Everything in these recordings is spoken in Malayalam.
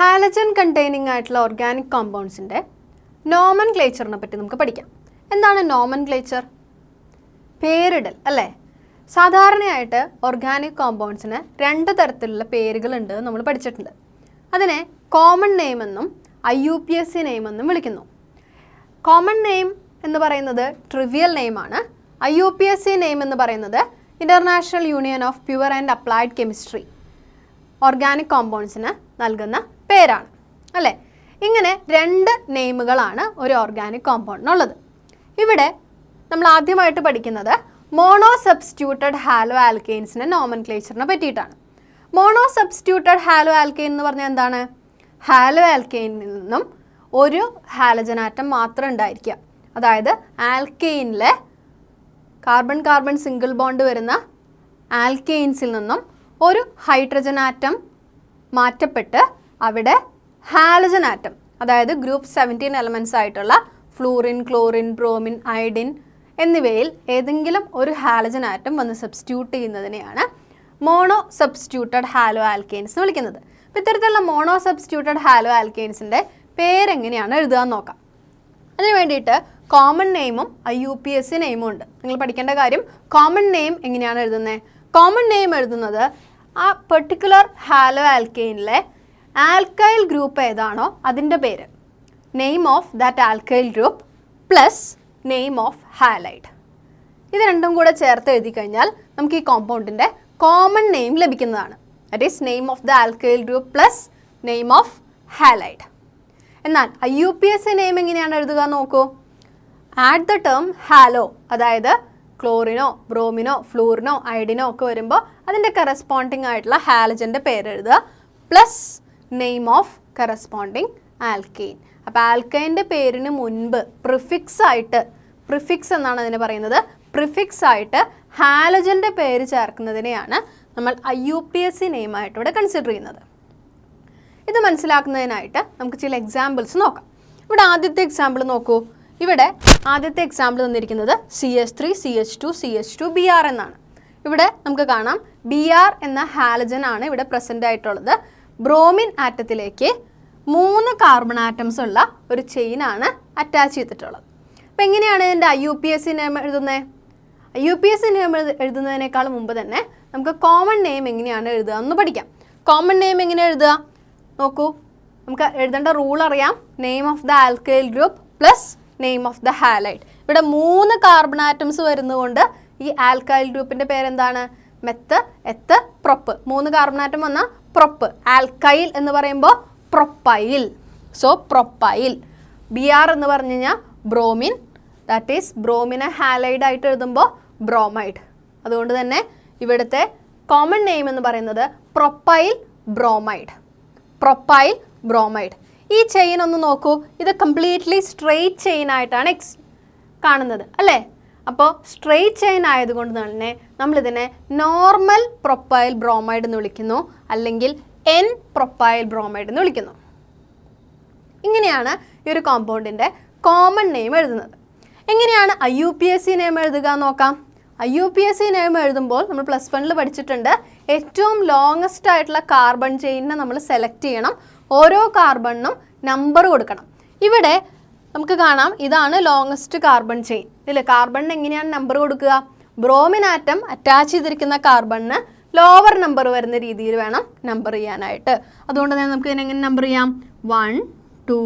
ഹാലജൻ കണ്ടെയ്നിങ് ആയിട്ടുള്ള ഓർഗാനിക് കോമ്പൗണ്ട്സിൻ്റെ നോമൻക്ലേച്ചറിനെ പറ്റി നമുക്ക് പഠിക്കാം. എന്താണ് നോമൻക്ലേച്ചർ? പേരിടൽ അല്ലേ? സാധാരണയായിട്ട് ഓർഗാനിക് കോമ്പൗണ്ട്സിന് രണ്ട് തരത്തിലുള്ള പേരുകളുണ്ട് നമ്മൾ പഠിച്ചിട്ടുണ്ട്. അതിനെ കോമൺ നെയിം എന്നും IUPAC നെയിം എന്നും വിളിക്കുന്നു. കോമൺ നെയിം എന്ന് പറയുന്നത് ട്രിവിയൽ നെയിമാണ്. IUPAC നെയിം എന്ന് പറയുന്നത് international union of pure and applied chemistry organic കോമ്പൗണ്ട്സിന് നൽകുന്ന പേരാണ് അല്ലേ? ഇങ്ങനെ രണ്ട് നെയിമുകളാണ് ഒരു ഓർഗാനിക് കോമ്പൗണ്ടിനുള്ളത്. ഇവിടെ നമ്മൾ ആദ്യമായിട്ട് പഠിക്കുന്നത് മോണോ സബ്സ്റ്റിറ്റ്യൂട്ടഡ് ഹാലോ ആൽക്കെയിൻസിൻ്റെ നോമൻക്ലേച്ചറിനെ പറ്റിയിട്ടാണ്. മോണോ സബ്സ്റ്റിറ്റ്യൂട്ടഡ് ഹാലോ ആൽക്കെയിൻ എന്ന് പറഞ്ഞാൽ എന്താണ്? ഹാലോ ആൽക്കെയിനിൽ നിന്നും ഒരു ഹാലജൻ ആറ്റം മാത്രം ഉണ്ടായിരിക്കുക. അതായത് ആൽക്കെയിനിലെ കാർബൺ കാർബൺ സിംഗിൾ ബോണ്ട് വരുന്ന ആൽക്കെയിൻസിൽ നിന്നും ഒരു ഹൈഡ്രജൻ ആറ്റം മാറ്റപ്പെട്ട് അവിടെ ഹാലജൻ ആറ്റം, അതായത് ഗ്രൂപ്പ് 17 എലമെൻറ്റ്സ് ആയിട്ടുള്ള ഫ്ലൂറിൻ, ക്ലോറിൻ, ബ്രോമിൻ, അയഡിൻ എന്നിവയിൽ ഏതെങ്കിലും ഒരു ഹാലജൻ ആറ്റം വന്ന് സബ്സ്റ്റിറ്റ്യൂട്ട് ചെയ്യുന്നതിനെയാണ് മോണോ സബ്സ്റ്റിറ്റ്യൂട്ടഡ് ഹാലോ ആൽക്കെയിൻസ് എന്ന് വിളിക്കുന്നത്. അപ്പോൾ ഇത്തരത്തിലുള്ള മോണോ സബ്സ്റ്റിറ്റ്യൂട്ടഡ് ഹാലോ ആൽക്കെയിൻസിൻ്റെ പേരെങ്ങനെയാണ് എഴുതാൻ നോക്കാം. അതിന് വേണ്ടിയിട്ട് കോമൺ നെയിമും IUPAC നെയിമും ഉണ്ട്. നിങ്ങൾ പഠിക്കേണ്ട കാര്യം കോമൺ നെയിം എങ്ങനെയാണ് എഴുതുന്നത്. കോമൺ നെയിം എഴുതുന്നത് ആ പെർട്ടിക്കുലർ ഹാലോ ആൽക്കെയിനിലെ ആൽക്കൈൽ ഗ്രൂപ്പ് ഏതാണോ അതിൻ്റെ പേര്, name of that alkyl group plus name of halide. ഇത് രണ്ടും കൂടെ ചേർത്ത് എഴുതി കഴിഞ്ഞാൽ നമുക്ക് ഈ കോമ്പൗണ്ടിൻ്റെ കോമൺ നെയിം ലഭിക്കുന്നതാണ്. That is name of the alkyl group plus name of halide. എന്നാൽ IUPAC നെയിം എങ്ങനെയാണ് എഴുതുക നോക്കൂ. ആഡ് ദ ടേം ഹാലോ, അതായത് ക്ലോറിനോ, ബ്രോമിനോ, ഫ്ലൂറിനോ, അയഡിനോ ഒക്കെ വരുമ്പോൾ അതിൻ്റെ കറസ്പോണ്ടിങ് ആയിട്ടുള്ള ഹാലജൻ്റെ പേര് എഴുതുക plus name of corresponding alkane. അപ്പോൾ ആൽക്കൈൻ്റെ പേരിന് മുൻപ് പ്രിഫിക്സ് ആയിട്ട്, പ്രിഫിക്സ് എന്നാണ് അതിന് പറയുന്നത്, പ്രിഫിക്സ് ആയിട്ട് ഹാലജൻ്റെ പേര് ചേർക്കുന്നതിനെയാണ് നമ്മൾ IUPAC നെയിമായിട്ട് ഇവിടെ കൺസിഡർ ചെയ്യുന്നത്. ഇത് മനസ്സിലാക്കുന്നതിനായിട്ട് നമുക്ക് ചില എക്സാമ്പിൾസ് നോക്കാം. ഇവിടെ ആദ്യത്തെ എക്സാമ്പിൾ നോക്കൂ. ഇവിടെ ആദ്യത്തെ എക്സാമ്പിൾ തന്നിരിക്കുന്നത് CH3 CH2 CH2 Br എന്നാണ്. ഇവിടെ നമുക്ക് കാണാം Br എന്ന ഹാലജൻ ആണ് ഇവിടെ പ്രസൻ്റ് ആയിട്ടുള്ളത്. ബ്രോമിൻ ആറ്റത്തിലേക്ക് 3 കാർബൺ ആറ്റംസ് ഉള്ള ഒരു ചെയിനാണ് അറ്റാച്ച് ചെയ്തിട്ടുള്ളത്. അപ്പോൾ എങ്ങനെയാണ് ഇതിൻ്റെ IUPAC നെയിം എഴുതുന്നത്? IUPAC നെയിം എഴുതുന്നതിനേക്കാൾ മുമ്പ് തന്നെ നമുക്ക് കോമൺ നെയിം എങ്ങനെയാണ് എഴുതുക എന്ന് പഠിക്കാം. കോമൺ നെയിം എങ്ങനെ എഴുതുക നോക്കൂ. നമുക്ക് എഴുതേണ്ട റൂൾ അറിയാം. Name of the alkyl group plus name of the halide. ഇവിടെ 3 കാർബൺ ആറ്റംസ് വരുന്നതുകൊണ്ട് ഈ ആൽക്കൈൽ ഗ്രൂപ്പിൻ്റെ പേരെന്താണ്? Meth, eth, prop. 3 carbon atom വന്നാൽ പ്രൊപ്പ്. ആൽക്കൈൽ എന്ന് പറയുമ്പോൾ പ്രൊപ്പൈൽ. So propyl. Br എന്ന് പറഞ്ഞു കഴിഞ്ഞാൽ ബ്രോമിൻ, ദാറ്റ് ഈസ് ബ്രോമിനെ ഹാലൈഡ് ആയിട്ട് എഴുതുമ്പോൾ ബ്രോമൈഡ്. അതുകൊണ്ട് തന്നെ ഇവിടുത്തെ കോമൺ നെയിം എന്ന് പറയുന്നത് പ്രൊപ്പൈൽ ബ്രോമൈഡ്. Propyl bromide. ഈ ചെയിൻ ഒന്ന് നോക്കൂ. ഇത് കംപ്ലീറ്റ്ലി സ്ട്രെയിറ്റ് ചെയിൻ ആയിട്ടാണ് കാണുന്നത് അല്ലേ? അപ്പോൾ സ്ട്രെയിറ്റ് ചെയിൻ ആയതുകൊണ്ട് തന്നെ നമ്മളിതിനെ നോർമൽ പ്രൊപ്പൈൽ ബ്രോമൈഡ് എന്ന് വിളിക്കുന്നു, അല്ലെങ്കിൽ N പ്രൊപ്പൈൽ ബ്രോമൈഡ് എന്ന് വിളിക്കുന്നു. ഇങ്ങനെയാണ് ഈ ഒരു കോമ്പൗണ്ടിൻ്റെ കോമൺ നെയിം എഴുതുന്നത്. എങ്ങനെയാണ് IUPAC നെയിം എഴുതുക നോക്കാം. IUPAC നെയിം എഴുതുമ്പോൾ നമ്മൾ +1 പഠിച്ചിട്ടുണ്ട്, ഏറ്റവും ലോങ്ങസ്റ്റ് ആയിട്ടുള്ള കാർബൺ ചെയിനിനെ നമ്മൾ സെലക്ട് ചെയ്യണം. ഓരോ കാർബണിനും നമ്പർ കൊടുക്കണം. ഇവിടെ നമുക്ക് കാണാം ഇതാണ് ലോങ്ങസ്റ്റ് കാർബൺ ചെയിൻ. ഇല്ലേ, കാർബണിന് എങ്ങനെയാണ് നമ്പർ കൊടുക്കുക? ബ്രോമിൻ ആറ്റം അറ്റാച്ച് ചെയ്തിരിക്കുന്ന കാർബണിന് ലോവർ നമ്പർ വരുന്ന രീതിയിൽ വേണം നമ്പർ ചെയ്യാനായിട്ട്. അതുകൊണ്ട് തന്നെ നമുക്ക് ഇതിനെങ്ങനെ നമ്പർ ചെയ്യാം? 1 2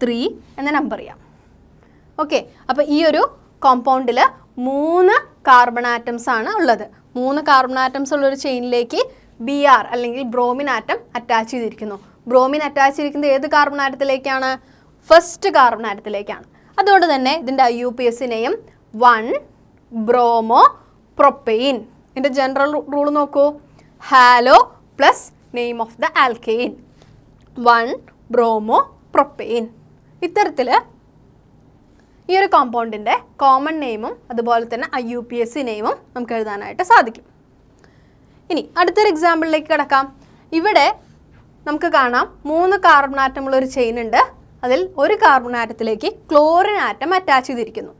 3 എന്ന നമ്പർ ചെയ്യാം. ഓക്കെ, അപ്പോൾ ഈ ഒരു കോമ്പൗണ്ടിൽ 3 കാർബൺ ആറ്റംസ് ആണ് ഉള്ളത്. 3 കാർബൺ ആറ്റംസ് ഉള്ളൊരു ചെയിനിലേക്ക് Br അല്ലെങ്കിൽ ബ്രോമിൻ ആറ്റം അറ്റാച്ച് ചെയ്തിരിക്കുന്നു. ബ്രോമിൻ അറ്റാച്ച് ചെയ്തിരിക്കുന്നത് ഏത് കാർബൺ ആറ്റത്തിലേക്കാണ്? ഫസ്റ്റ് കാർബൺ ആറ്റത്തിലേക്കാണ്. അതുകൊണ്ട് തന്നെ ഇതിൻ്റെ IUPAC നെയിം 1 ബ്രോമോ പ്രൊപ്പെയിൻ. ഇതിൻ്റെ ജനറൽ റൂൾ നോക്കൂ. Halo plus name of the alkane, 1 bromo propane. ഇത്തരത്തിൽ ഈ ഒരു കോമ്പൗണ്ടിൻ്റെ കോമൺ നെയിമും അതുപോലെ തന്നെ IUPAC നെയിമും നമുക്ക് എഴുതാനായിട്ട് സാധിക്കും. ഇനി അടുത്തൊരു എക്സാമ്പിളിലേക്ക് കിടക്കാം. ഇവിടെ നമുക്ക് കാണാം 3 കാർബൺ ആറ്റമുള്ള ഒരു ചെയിൻ ഉണ്ട്. അതിൽ ഒരു കാർബൺ ആറ്റത്തിലേക്ക് ക്ലോറിൻ ആറ്റം അറ്റാച്ച് ചെയ്തിരിക്കുന്നു.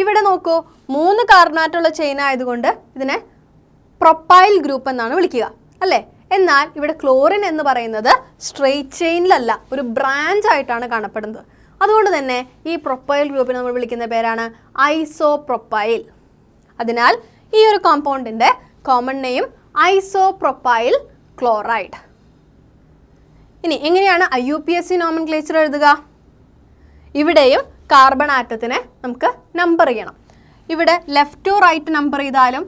ഇവിടെ നോക്കൂ, 3 കാർബൺ ആറ്റമുള്ള ചെയിൻ ആയതുകൊണ്ട് ഇതിനെ പ്രൊപ്പൈൽ ഗ്രൂപ്പ് എന്നാണ് വിളിക്കുക അല്ലേ? എന്നാൽ ഇവിടെ ക്ലോറിൻ എന്ന് പറയുന്നത് സ്ട്രെയിറ്റ് ചെയിനിലല്ല, ഒരു ബ്രാഞ്ച് ആയിട്ടാണ് കാണപ്പെടുന്നത്. അതുകൊണ്ട് തന്നെ ഈ പ്രൊപ്പൈൽ ഗ്രൂപ്പിനെ നമ്മൾ വിളിക്കുന്ന പേരാണ് ഐസോപ്രൊപ്പൈൽ. അതിനാൽ ഈ ഒരു കോമ്പൗണ്ടിൻ്റെ കോമൺ നെയിം ഐസോപ്രൊപ്പൈൽ ക്ലോറൈഡ്. ഇനി എങ്ങനെയാണ് IUPAC നോമൻക്ലേച്ചർ എഴുതുക? ഇവിടെയും കാർബൺ ആറ്റത്തിനെ നമുക്ക് നമ്പർ ചെയ്യണം. ഇവിടെ ലെഫ്റ്റ് ടു റൈറ്റ് നമ്പർ ചെയ്താലും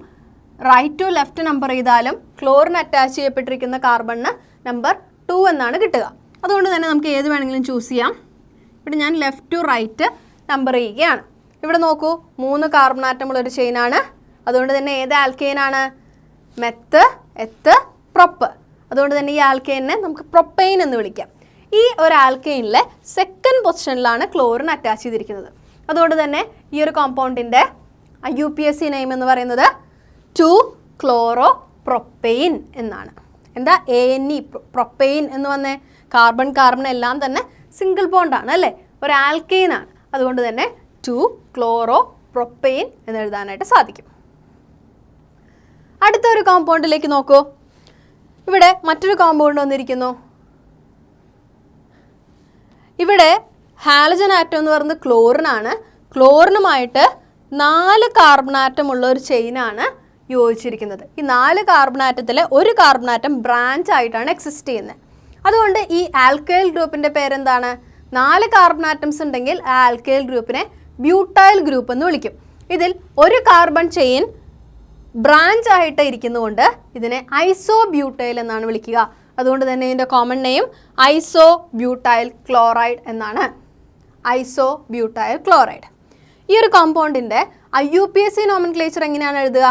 റൈറ്റ് ടു ലെഫ്റ്റ് നമ്പർ ചെയ്താലും ക്ലോറിൻ അറ്റാച്ച് ചെയ്യപ്പെട്ടിരിക്കുന്ന കാർബണിന് നമ്പർ 2 എന്നാണ് കിട്ടുക. അതുകൊണ്ട് തന്നെ നമുക്ക് ഏത് വേണമെങ്കിലും ചൂസ് ചെയ്യാം. ഇവിടെ ഞാൻ ലെഫ്റ്റ് ടു റൈറ്റ് നമ്പർ ചെയ്യുകയാണ്. ഇവിടെ നോക്കൂ, 3 കാർബൺ ആറ്റമുള്ളൊരു ചെയിനാണ്. അതുകൊണ്ട് തന്നെ ഏത് ആൽക്കെയിനാണ്? Meth, eth, prop. അതുകൊണ്ട് തന്നെ ഈ ആൽക്കെയിനെ നമുക്ക് പ്രൊപ്പെയിൻ എന്ന് വിളിക്കാം. ഈ ഒരു ആൽക്കെയിനിലെ സെക്കൻഡ് പൊസിഷനിലാണ് ക്ലോറിൻ അറ്റാച്ച് ചെയ്തിരിക്കുന്നത്. അതുകൊണ്ട് തന്നെ ഈ ഒരു കോമ്പൗണ്ടിൻ്റെ IUPAC നെയിം എന്ന് പറയുന്നത് 2-ക്ലോറോപ്രൊപ്പെയിൻ എന്നാണ്. എന്താ ANE പ്രൊപ്പെയിൻ എന്ന് വന്നേ? കാർബൺ കാർബൺ എല്ലാം തന്നെ സിംഗിൾ ബോണ്ടാണ് അല്ലേ, ഒരു ആൽക്കെയിനാണ്. അതുകൊണ്ട് തന്നെ 2-ക്ലോറോപ്രൊപ്പെയിൻ എന്ന് എഴുതാനായിട്ട് സാധിക്കും. അടുത്തൊരു കോമ്പൗണ്ടിലേക്ക് നോക്കൂ. ഇവിടെ മറ്റൊരു കോമ്പൗണ്ട് വന്നിരിക്കുന്നു. ഇവിടെ ഹാലജൻ ആറ്റം എന്ന് പറയുന്നത് ക്ലോറിനാണ്. ക്ലോറിനുമായിട്ട് 4 കാർബൺ ആറ്റം ഉള്ള ഒരു ചെയിനാണ് യോജിച്ചിരിക്കുന്നത്. ഈ 4 കാർബൺ ആറ്റത്തിലെ ഒരു കാർബൺ ആറ്റം ബ്രാഞ്ച് ആയിട്ടാണ് എക്സിസ്റ്റ് ചെയ്യുന്നത്. അതുകൊണ്ട് ഈ ആൽക്കൈൽ ഗ്രൂപ്പിൻ്റെ പേരെന്താണ്? 4 കാർബൺ ആറ്റംസ് ഉണ്ടെങ്കിൽ ആ ആൽക്കൈൽ ഗ്രൂപ്പിനെ ബ്യൂട്ടൈൽ ഗ്രൂപ്പ് എന്ന് വിളിക്കും. ഇതിൽ ഒരു കാർബൺ ചെയിൻ ബ്രാഞ്ച് ആയിട്ട് ഇരിക്കുന്നതുകൊണ്ട് ഇതിനെ ഐസോബ്യൂട്ടൈൽ എന്നാണ് വിളിക്കുക. അതുകൊണ്ട് തന്നെ ഇതിൻ്റെ കോമൺ നെയിം ഐസോബ്യൂട്ടൈൽ ക്ലോറൈഡ് എന്നാണ്. Isobutyl chloride. ഈ ഒരു കോമ്പൗണ്ടിൻ്റെ IUPAC നോമൻക്ലേച്ചർ എങ്ങനെയാണ് എഴുതുക?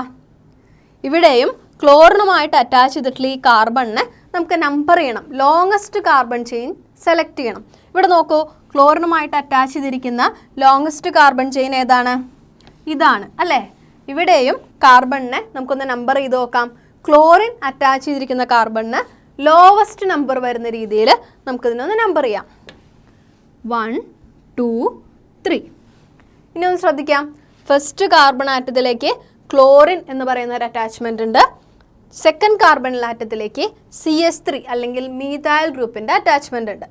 ഇവിടെയും ക്ലോറിനുമായിട്ട് അറ്റാച്ച് ചെയ്തിട്ടുള്ള ഈ കാർബണിനെ നമുക്ക് നമ്പർ ചെയ്യണം. ലോങ്ങസ്റ്റ് കാർബൺ ചെയിൻ സെലക്ട് ചെയ്യണം. ഇവിടെ നോക്കൂ, ക്ലോറിനുമായിട്ട് അറ്റാച്ച് ചെയ്തിരിക്കുന്ന ലോങ്ങസ്റ്റ് കാർബൺ ചെയിൻ ഏതാണ്? ഇതാണ് അല്ലേ. ഇവിടെയും കാർബണിനെ നമുക്കൊന്ന് നമ്പർ ചെയ്ത് നോക്കാം. ക്ലോറിൻ അറ്റാച്ച് ചെയ്തിരിക്കുന്ന കാർബണിന് ലോവസ്റ്റ് നമ്പർ വരുന്ന രീതിയിൽ നമുക്കിതിനൊന്ന് നമ്പർ ചെയ്യാം. 1, 2, 3. ഇനി ഒന്ന് ശ്രദ്ധിക്കാം. ഫസ്റ്റ് കാർബൺ ആറ്റത്തിലേക്ക് ക്ലോറിൻ എന്ന് പറയുന്ന ഒരു അറ്റാച്ച്മെൻ്റ് ഉണ്ട്. സെക്കൻഡ് കാർബൺ ആറ്റത്തിലേക്ക് CH3 അല്ലെങ്കിൽ മീഥൈൽ ഗ്രൂപ്പിൻ്റെ അറ്റാച്ച്മെൻ്റ് ഉണ്ട്.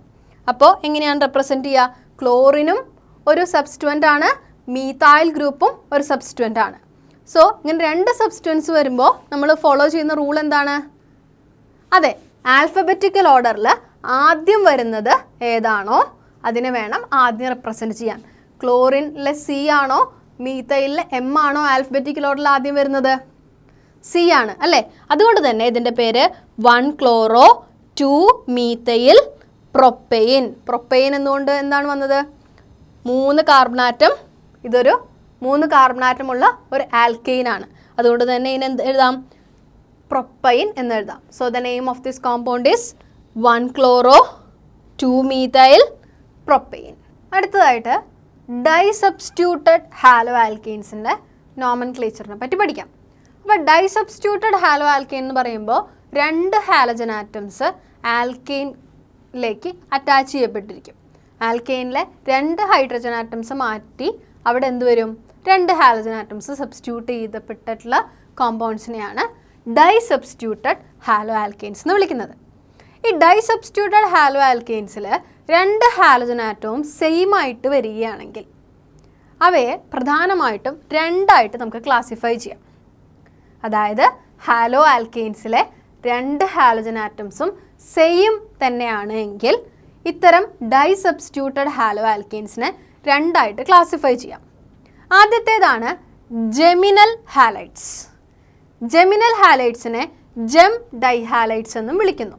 അപ്പോൾ എങ്ങനെയാണ് റെപ്രസെൻറ്റ് ചെയ്യുക? ക്ലോറിനും ഒരു സബ്സ്റ്റുവൻ്റ് ആണ്, മീഥൈൽ ഗ്രൂപ്പും ഒരു സബ്സ്റ്റുവൻ്റ് ആണ്. സോ ഇങ്ങനെ 2 സബ്സ്റ്റുവൻസ് വരുമ്പോൾ നമ്മൾ ഫോളോ ചെയ്യുന്ന റൂൾ എന്താണ്? അതെ, ആൽഫബറ്റിക്കൽ ഓർഡറിൽ ആദ്യം വരുന്നത് ഏതാണോ അതിനെ വേണം ആദ്യം റെപ്രസെൻറ്റ് ചെയ്യാൻ. ക്ലോറിനിലെ C ആണോ മീഥൈലിലെ M ആണോ ആൽഫബറ്റിക്കൽ ഓർഡറിൽ ആദ്യം വരുന്നത്? C ആണ് അല്ലേ. അതുകൊണ്ട് തന്നെ ഇതിൻ്റെ പേര് 1-ക്ലോറോ 2-മീഥൈൽ പ്രൊപ്പെയിൻ. പ്രൊപ്പെയിൻ എന്നുകൊണ്ട് എന്താണ് വന്നത്? 3 കാർബൺ ആറ്റം. ഇതൊരു 3 കാർബൺ ആറ്റമുള്ള ഒരു ആൽക്കെയിനാണ്. അതുകൊണ്ട് തന്നെ ഇതിന് എഴുതാം? പ്രൊപ്പൈൻ എന്ന് എഴുതാം. So the name of this compound is 1-ക്ലോറോ 2-മീഥൈൽ പ്രൊപ്പെയിൻ. അടുത്തതായിട്ട് ഡൈസബ്സ്റ്റിറ്റ്യൂട്ടഡ് ഹാലോ ആൽക്കെയിൻസിൻ്റെ നോമൻക്ലേച്ചറിനെ പറ്റി പഠിക്കാം. അപ്പോൾ ഡൈസബ്സ്റ്റിറ്റ്യൂട്ടഡ് ഹാലോ ആൽക്കെയിൻ എന്ന് പറയുമ്പോൾ 2 ഹാലജൻ ആറ്റംസ് ആൽക്കെയിനിലേക്ക് അറ്റാച്ച് ചെയ്യപ്പെട്ടിരിക്കും. ആൽക്കെയിനിലെ 2 ഹൈഡ്രജൻ ആറ്റംസ് മാറ്റി അവിടെ എന്ത് വരും? 2 ഹാലജൻ ആറ്റംസ് സബ്സ്റ്റിറ്റ്യൂട്ട് ചെയ്യപ്പെട്ടിട്ടുള്ള കോമ്പൗണ്ട്സിനെയാണ് ഡൈസബ്സ്റ്റിറ്റ്യൂട്ടഡ് ഹാലോ ആൽക്കെയിൻസ് എന്ന് വിളിക്കുന്നത്. ഈ ഡൈസബ്സ്റ്റിറ്റ്യൂട്ടഡ് ഹാലോ ആൽക്കെയിൻസിൽ 2 ഹാലജൻ ആറ്റവും സെയിം ആയിട്ട് വരികയാണെങ്കിൽ അവയെ പ്രധാനമായിട്ടും 2 ആയിട്ട് നമുക്ക് ക്ലാസിഫൈ ചെയ്യാം. അതായത് ഹാലോ ആൽക്കെയിൻസിലെ 2 ഹാലജൻ ആറ്റംസും സെയിം തന്നെയാണ് എങ്കിൽ ഇത്തരം ഡൈസബ്സ്റ്റിറ്റ്യൂട്ടഡ് ഹാലോ ആൽക്കെയിൻസിനെ 2 ആയിട്ട് ക്ലാസിഫൈ ചെയ്യാം. ആദ്യത്തേതാണ് ജെമിനൽ ഹാലൈഡ്സ്. ജെമിനൽ ഹാലൈഡ്സിനെ ജെം ഡൈഹാലൈഡ്സ് എന്നും വിളിക്കുന്നു.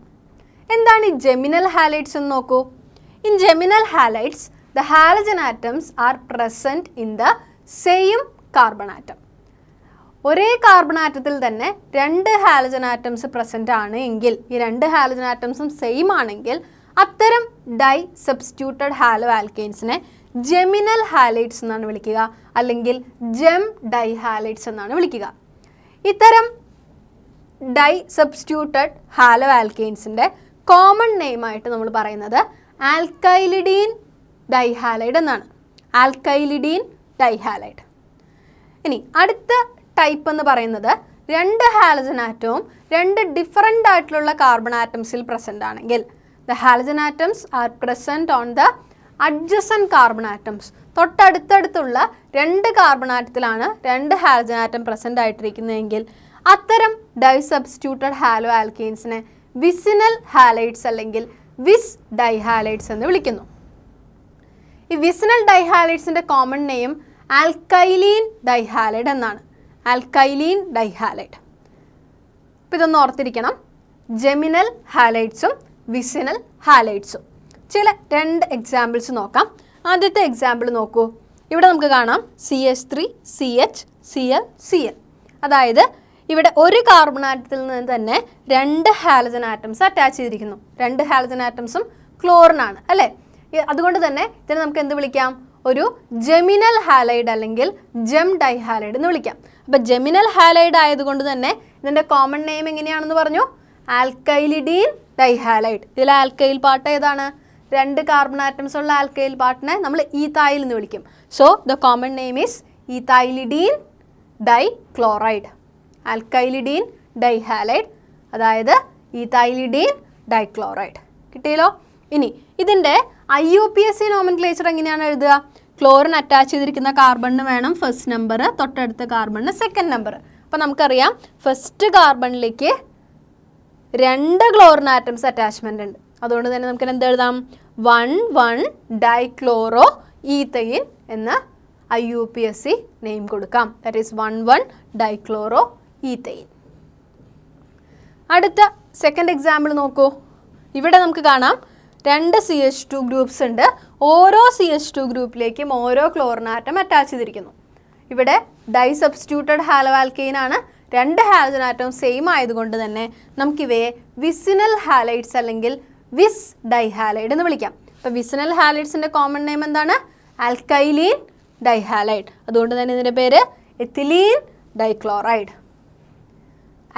എന്താണ് ഈ ജെമിനൽ ഹാലൈഡ്സ് എന്ന് നോക്കൂ. In geminal halides the halogen atoms are present in the same carbon atom. ഒരേ കാർബൺ ആറ്റത്തിൽ തന്നെ 2 ഹാലജൻ ആറ്റംസ് പ്രസൻറ്റ് ആണ് എങ്കിൽ, ഈ 2 ഹാലജൻ ആറ്റംസും സെയിം ആണെങ്കിൽ അത്തരം ഡൈ സബ്സ്റ്റിറ്റ്യൂട്ടഡ് ഹാലോ ആൽക്കെയിൻസിനെ ജെമിനൽ ഹാലൈഡ്സ് എന്നാണ് വിളിക്കുക, അല്ലെങ്കിൽ ജെം ഡൈഹാലൈഡ്സ് എന്നാണ് വിളിക്കുക. ഇത്തരം ഡൈ സബ്സ്റ്റിറ്റ്യൂട്ടഡ് ഹാലോ ആൽക്കെയിൻസിൻ്റെ കോമൺ നെയിമായിട്ട് നമ്മൾ പറയുന്നത് ആൽക്കൈലിഡീൻ ഡൈഹാലൈഡ് എന്നാണ്. ആൽക്കൈലിഡീൻ ഡൈഹാലൈഡ്. ഇനി അടുത്ത ടൈപ്പ് എന്ന് പറയുന്നത് രണ്ട് ഹാലജൻ ആറ്റവും രണ്ട് ഡിഫറൻ്റ് ആയിട്ടുള്ള കാർബൺ ആറ്റംസിൽ പ്രസൻ്റ് ആണെങ്കിൽ the halogen atoms are present on the adjacent carbon atoms. തൊട്ടടുത്തടുത്തുള്ള രണ്ട് കാർബൺ ആറ്റത്തിലാണ് രണ്ട് ഹാലജൻ ആറ്റം പ്രസൻ്റ് ആയിട്ടിരിക്കുന്നതെങ്കിൽ അത്തരം ഡൈസബ്സ്റ്റിറ്റ്യൂട്ടഡ് ഹാലോ ആൽക്കെയിൻസിനെ വിസിനൽ ഹാലൈഡ്സ് അല്ലെങ്കിൽ വിസ് ഡൈഹാലൈഡ്സ് എന്ന് വിളിക്കുന്നു. ഈ വിസിനൽ ഡൈഹാലൈഡ്സിൻ്റെ കോമൺ നെയിം ആൽക്കൈലീൻ ഡൈഹാലൈഡ് എന്നാണ്. Alkylene dihalide. അപ്പോൾ ഇതൊന്ന് ഓർത്തിരിക്കണം. ജെമിനൽ ഹാലൈഡ്സും വിസിനൽ ഹാലൈഡ്സും. ചില രണ്ട് എക്സാമ്പിൾസ് നോക്കാം. ആദ്യത്തെ എക്സാമ്പിൾ നോക്കൂ. ഇവിടെ നമുക്ക് കാണാം CH3 CH Cl Cl. അതായത് ഇവിടെ ഒരു കാർബൺ ആറ്റത്തിൽ നിന്ന് തന്നെ രണ്ട് ഹാലജൻ ആറ്റംസ് അറ്റാച്ച് ചെയ്തിരിക്കുന്നു. രണ്ട് ഹാലജൻ ആറ്റംസും ക്ലോറിനാണ് അല്ലേ? അതുകൊണ്ട് തന്നെ ഇതിനെ നമുക്ക് എന്ത് വിളിക്കാം? ഒരു ജെമിനൽ ഹാലൈഡ് അല്ലെങ്കിൽ ജെം ഡൈഹാലൈഡ് എന്ന് വിളിക്കാം. അപ്പോൾ ജെമിനൽ ഹാലൈഡ് ആയതുകൊണ്ട് തന്നെ ഇതിൻ്റെ കോമൺ നെയിം എങ്ങനെയാണെന്ന് പറഞ്ഞു? Alkylidene dihalide. ഇതിലെ ആൽക്കൈൽ പാർട്ട് ഏതാണ്? രണ്ട് കാർബൺ ആറ്റംസ് ഉള്ള ആൽക്കൈൽ പാർട്ടിനെ നമ്മൾ ഈതൈൽ എന്ന് വിളിക്കും. So the common name is ethylidene dichloride. Alkylidene dihalide, അതായത് ഈതൈലിഡീൻ ഡൈക്ലോറൈഡ്. കിട്ടിയല്ലോ? ഇനി ഇതിൻ്റെ IUPAC നോമൻക്ലേച്ചർ എങ്ങനെയാണ് എഴുതുക? ക്ലോറിൻ അറ്റാച്ച് ചെയ്തിരിക്കുന്ന കാർബണിന് വേണം ഫസ്റ്റ് നമ്പർ, തൊട്ടടുത്ത കാർബണിന് സെക്കൻഡ് നമ്പർ. അപ്പോൾ നമുക്കറിയാം ഫസ്റ്റ് കാർബണിലേക്ക് രണ്ട് ക്ലോറിൻ ആറ്റംസ് അറ്റാച്ച്മെൻ്റ് ഉണ്ട്. അതുകൊണ്ട് തന്നെ നമുക്ക് എന്ത് എഴുതാം? 1,1 ഡൈക്ലോറോ ഈത്തൈൻ എന്ന IUPAC നെയിം കൊടുക്കാം. That is 1,1 dichloro ethane. അടുത്ത സെക്കൻഡ് എക്സാമ്പിൾ നോക്കൂ. ഇവിടെ നമുക്ക് കാണാം രണ്ട് CH2 ഗ്രൂപ്പ്സ് ഉണ്ട്. ഓരോ CH2 ഗ്രൂപ്പിലേക്കും ഓരോ ക്ലോറിൻ ആറ്റം അറ്റാച്ച് ചെയ്തിരിക്കുന്നു. ഇവിടെ ഡൈസബ്സ്റ്റിറ്റ്യൂട്ടഡ് ഹാലോ ആൽക്കെയിൻ ആണ്. രണ്ട് ഹാലജൻ ആറ്റം സെയിം ആയതുകൊണ്ട് തന്നെ നമുക്കിവയെ വിസിനൽ ഹാലൈഡ്സ് അല്ലെങ്കിൽ വിസ് ഡൈഹാലൈഡ് എന്ന് വിളിക്കാം. അപ്പോൾ വിസിനൽ ഹാലൈഡ്സിൻ്റെ കോമൺ നെയിം എന്താണ്? ആൽക്കൈലീൻ ഡൈഹാലൈഡ്. അതുകൊണ്ട് തന്നെ ഇതിൻ്റെ പേര് എത്തിലീൻ ഡൈക്ലോറൈഡ്.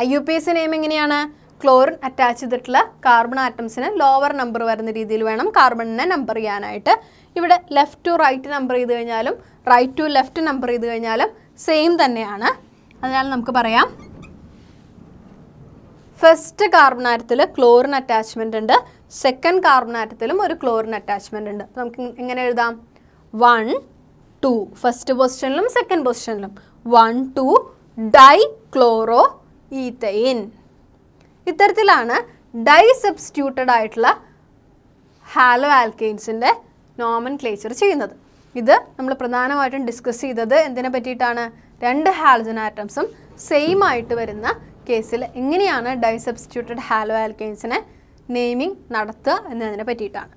IUPAC നെയിം എങ്ങനെയാണ്? ക്ലോറിൻ അറ്റാച്ച് ചെയ്തിട്ടുള്ള കാർബൺ ആറ്റംസിന് ലോവർ നമ്പർ വരുന്ന രീതിയിൽ വേണം കാർബണിനെ നമ്പർ ചെയ്യാനായിട്ട്. ഇവിടെ ലെഫ്റ്റ് ടു റൈറ്റ് നമ്പർ ചെയ്ത് കഴിഞ്ഞാലും റൈറ്റ് ടു ലെഫ്റ്റ് നമ്പർ ചെയ്ത് കഴിഞ്ഞാലും സെയിം തന്നെയാണ്. അതിനാൽ നമുക്ക് പറയാം ഫസ്റ്റ് കാർബൺ ആറ്റത്തിൽ ക്ലോറിൻ അറ്റാച്ച്മെൻ്റ് ഉണ്ട്, സെക്കൻഡ് കാർബൺ ആറ്റത്തിലും ഒരു ക്ലോറിൻ അറ്റാച്ച്മെൻ്റ് ഉണ്ട്. നമുക്ക് എങ്ങനെ എഴുതാം? 1, 2 ഫസ്റ്റ് പൊസിഷനിലും സെക്കൻഡ് പൊസിഷനിലും 1, 2 ഡൈക്ലോറോ ഈത്തൈൻ. ഇത്തരത്തിലാണ് ഡൈസബ്സ്റ്റിറ്റ്യൂട്ടഡ് ആയിട്ടുള്ള ഹാലോ ആൽക്കെയിൻസിൻ്റെ നോമൻക്ലേച്ചർ ചെയ്യുന്നത്. ഇത് നമ്മൾ പ്രധാനമായിട്ടും ഡിസ്കസ് ചെയ്തത് എന്തിനെ പറ്റിയിട്ടാണ്? രണ്ട് ഹാലജൻ ആറ്റംസും സെയിം ആയിട്ട് വരുന്ന കേസിൽ എങ്ങനെയാണ് ഡൈസബ്സ്റ്റിറ്റ്യൂട്ടഡ് ഹാലോ ആൽക്കെയിൻസിനെ നെയിമിംഗ് നടത്തുക എന്നതിനെ പറ്റിയിട്ടാണ്.